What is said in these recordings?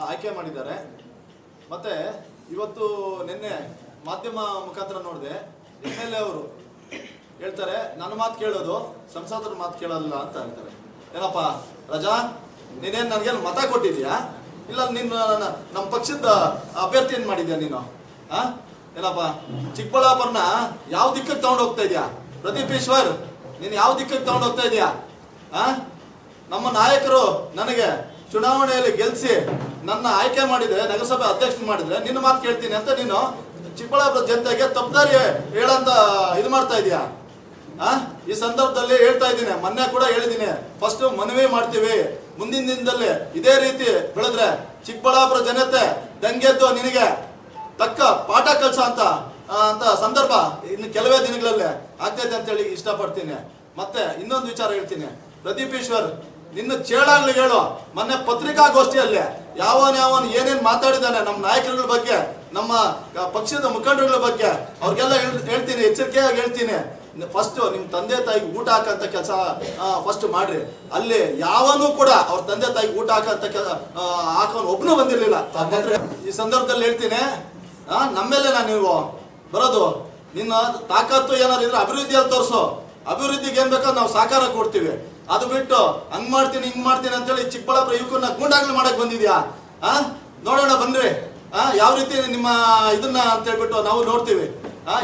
ಆಯ್ಕೆ ಮಾಡಿದ್ದಾರೆ. ಮತ್ತೆ ಇವತ್ತು ನಿನ್ನೆ ಮಾಧ್ಯಮ ಮುಖಾಂತರ ನೋಡಿದೆ, MLA ಅವರು ಹೇಳ್ತಾರೆ ನನ್ನ ಮಾತು ಕೇಳೋದು ಸಂಸದರ ಮಾತು ಕೇಳಲ್ಲ ಅಂತ ಹೇಳ್ತಾರೆ. ಏನಪ್ಪ ರಜಾ, ನೀನೇನು ನನಗೇನು ಮತ ಕೊಟ್ಟಿದ್ಯಾ? ಇಲ್ಲ ನಮ್ಮ ಪಕ್ಷದ ಅಭ್ಯರ್ಥಿ ಏನು ಮಾಡಿದ್ಯಾ ನೀನು? ಏನಪ್ಪ ಚಿಕ್ಕಬಳ್ಳಾಪುರನ ಯಾವ ದಿಕ್ಕಕ್ಕೆ ತಗೊಂಡು ಹೋಗ್ತಾ ಇದೆಯಾ? ಪ್ರದೀಪ್ ಈಶ್ವರ್, ನೀನು ಯಾವ ದಿಕ್ಕಕ್ಕೆ ತಗೊಂಡು ಹೋಗ್ತಾ ಇದೆಯಾ? ನಮ್ಮ ನಾಯಕರು ನನಗೆ ಚುನಾವಣೆಯಲ್ಲಿ ಗೆಲ್ಸಿ ನನ್ನ ಆಯ್ಕೆ ಮಾಡಿದ್ರೆ, ನಗರಸಭೆ ಅಧ್ಯಕ್ಷ ಮಾಡಿದ್ರೆ ನಿನ್ನ ಮಾತು ಕೇಳ್ತೀನಿ ಅಂತ ನೀನು ಚಿಕ್ಕಬಳ್ಳಾಪುರ ಜನತೆಗೆ ತಪ್ಪದಾರಿ ಹೇಳಂತ ಇದು ಮಾಡ್ತಾ ಇದೀಯಾ? ಈ ಸಂದರ್ಭದಲ್ಲಿ ಹೇಳ್ತಾ ಇದ್ದೀನಿ, ಮೊನ್ನೆ ಕೂಡ ಹೇಳಿದ್ದೀನಿ, ಫಸ್ಟ್ ಮನವಿ ಮಾಡ್ತೀವಿ, ಮುಂದಿನ ದಿನದಲ್ಲಿ ಇದೇ ರೀತಿ ಬೆಳೆದ್ರೆ ಚಿಕ್ಕಬಳ್ಳಾಪುರ ಜನತೆ ದಂಗೆದ್ದು ನಿನಗೆ ತಕ್ಕ ಪಾಠ ಕಲ್ಸ ಅಂತ ಸಂದರ್ಭ ಇನ್ನು ಕೆಲವೇ ದಿನಗಳಲ್ಲೇ ಆಗ್ತೈತೆ ಅಂತ ಹೇಳಿ ಇಷ್ಟಪಡ್ತೀನಿ. ಮತ್ತೆ ಇನ್ನೊಂದು ವಿಚಾರ ಹೇಳ್ತೀನಿ, ಪ್ರದೀಪ್ ಈಶ್ವರ್ ನಿನ್ನ ಚೇಳಾಗ್ಲಿ ಹೇಳು, ಮೊನ್ನೆ ಪತ್ರಿಕಾಗೋಷ್ಠಿಯಲ್ಲಿ ಯಾವನ್ ಏನೇನ್ ಮಾತಾಡಿದಾನೆ ನಮ್ಮ ನಾಯಕರುಗಳ ಬಗ್ಗೆ, ನಮ್ಮ ಪಕ್ಷದ ಮುಖಂಡರುಗಳ ಬಗ್ಗೆ ಅವ್ರಿಗೆಲ್ಲ ಹೇಳ್ತೀನಿ, ಎಚ್ಚರಿಕೆಯಾಗಿ ಹೇಳ್ತೀನಿ. ಫಸ್ಟ್ ನಿಮ್ ತಂದೆ ತಾಯಿಗೆ ಊಟ ಹಾಕಂತ ಕೆಲಸ ಫಸ್ಟ್ ಮಾಡ್ರಿ. ಅಲ್ಲಿ ಯಾವನೂ ಕೂಡ ಅವ್ರ ತಂದೆ ತಾಯಿಗೆ ಊಟ ಹಾಕೋನ್ ಒಬ್ನು ಬಂದಿರ್ಲಿಲ್ಲ. ಈ ಸಂದರ್ಭದಲ್ಲಿ ಹೇಳ್ತೀನಿ, ನಮ್ಮೇಲೆ ನೀವು ಬರೋದು, ನಿನ್ನ ತಾಕತ್ತು ಏನಾದ್ರು ಇದ್ರೆ ಅಭಿವೃದ್ಧಿಯಲ್ಲಿ ತೋರಿಸು, ಅಭಿವೃದ್ಧಿಗೆ ಏನ್ ಬೇಕಾದ್ರೆ ನಾವು ಸಹಕಾರ ಕೊಡ್ತೀವಿ. ಅದು ಬಿಟ್ಟು ಹಂಗ್ ಮಾಡ್ತೀನಿ ಹಿಂಗ್ ಮಾಡ್ತೀನಿ ಅಂತೇಳಿ ಚಿಕ್ಕಬಳ್ಳಾಪುರ ಯುವಕರನ್ನ ಗೂಂಡಾಗ್ಲಿ ಮಾಡಕ್ ಬಂದಿದ್ಯಾ? ನೋಡೋಣ ಬನ್ರಿ ಯಾವ ರೀತಿ ನಿಮ್ಮ ಇದನ್ನ ಅಂತ ಹೇಳ್ಬಿಟ್ಟು ನಾವು ನೋಡ್ತೀವಿ.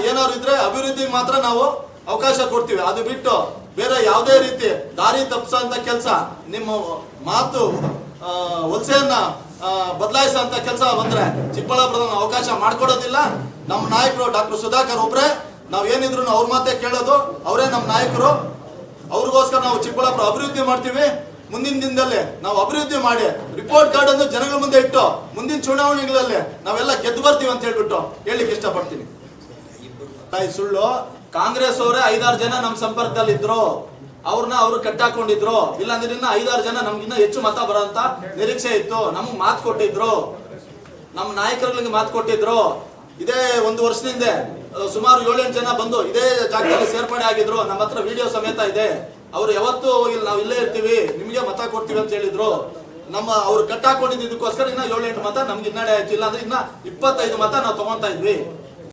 ಏನಾದ್ರು ಇದ್ರೆ ಅಭಿವೃದ್ಧಿ ಮಾತ್ರ ನಾವು ಅವಕಾಶ ಕೊಡ್ತೀವಿ. ಅದು ಬಿಟ್ಟು ಬೇರೆ ಯಾವುದೇ ರೀತಿ ದಾರಿ ತಪ್ಪಿಸೋಂತ ಕೆಲಸ, ನಿಮ್ಮ ಮಾತು ವಲಸೆಯನ್ನ ಬದಲಾಯಿಸೋಂತ ಕೆಲಸ ಬಂದ್ರೆ ಚಿಕ್ಕಬಳ್ಳಾಪುರದ ಅವಕಾಶ ಮಾಡ್ಕೊಡೋದಿಲ್ಲ. ನಮ್ಮ ನಾಯಕರು ಡಾಕ್ಟರ್ ಸುಧಾಕರ್ ಒಬ್ರೆ, ನಾವ್ ಏನಿದ್ರು ಅವ್ರ ಮಾತೇ ಕೇಳೋದು, ಅವರೇ ನಮ್ಮ ನಾಯಕರು. ಅವ್ರಿಗೋಸ್ಕರ ನಾವು ಚಿಕ್ಕಬಳ್ಳಾಪುರ ಅಭಿವೃದ್ಧಿ ಮಾಡ್ತೀವಿ. ಮುಂದಿನ ದಿನದಲ್ಲಿ ನಾವು ಅಭಿವೃದ್ಧಿ ಮಾಡಿ ರಿಪೋರ್ಟ್ ಕಾರ್ಡ್ ಅನ್ನು ಜನಗಳ ಮುಂದೆ ಇಟ್ಟು ಮುಂದಿನ ಚುನಾವಣೆಗಳಲ್ಲಿ ನಾವೆಲ್ಲ ಗೆದ್ದು ಬರ್ತೀವಿ ಅಂತ ಹೇಳ್ಬಿಟ್ಟು ಹೇಳಿಕ್ಕೆ ಇಷ್ಟಪಡ್ತೀನಿ. ಸುಳ್ಳು, ಕಾಂಗ್ರೆಸ್ ಅವರೇ 5-6 ಜನ ನಮ್ಮ ಸಂಪರ್ಕದಲ್ಲಿ ಇದ್ರು, ಅವ್ರು ಕಟ್ಟಾಕೊಂಡಿದ್ರು. ಇಲ್ಲಾಂದ್ರೆ ಇನ್ನ 5-6 ಜನ ನಮ್ಗಿನ್ನ ಹೆಚ್ಚು ಮತ ಬರೋಂತ ನಿರೀಕ್ಷೆ ಇತ್ತು. ನಮಗ್ ಮಾತು ಕೊಟ್ಟಿದ್ರು, ನಮ್ಮ ನಾಯಕರುಗಳಿಗೆ ಮಾತು ಕೊಟ್ಟಿದ್ರು. ಇದೇ 1 ವರ್ಷದಿಂದ ಸುಮಾರು 7-8 ಜನ ಬಂದು ಇದೇ ಜಾಗದಲ್ಲಿ ಸೇರ್ಪಡೆ ಆಗಿದ್ರು. ನಮ್ಮ ಹತ್ರ ವಿಡಿಯೋ ಸಮೇತ ಇದೆ. ಅವ್ರು ಯಾವತ್ತೂ ನಾವು ಇಲ್ಲೇ ಇರ್ತೀವಿ, ನಿಮ್ಗೆ ಮತ ಕೊಡ್ತೀವಿ ಅಂತ ಹೇಳಿದ್ರು. ಅವ್ರು ಕಟ್ಟಾಕೊಂಡಿದ್ದಕ್ಕೋಸ್ಕರ ಇನ್ನ 7-8 ಮತ ನಮ್ಗೆ ಹಿನ್ನಡೆ ಆಯ್ತು. ಇಲ್ಲ ಅಂದ್ರೆ ಇನ್ನ 25 ಮತ ನಾವು ತಗೊಂತಾ ಇದ್ವಿ.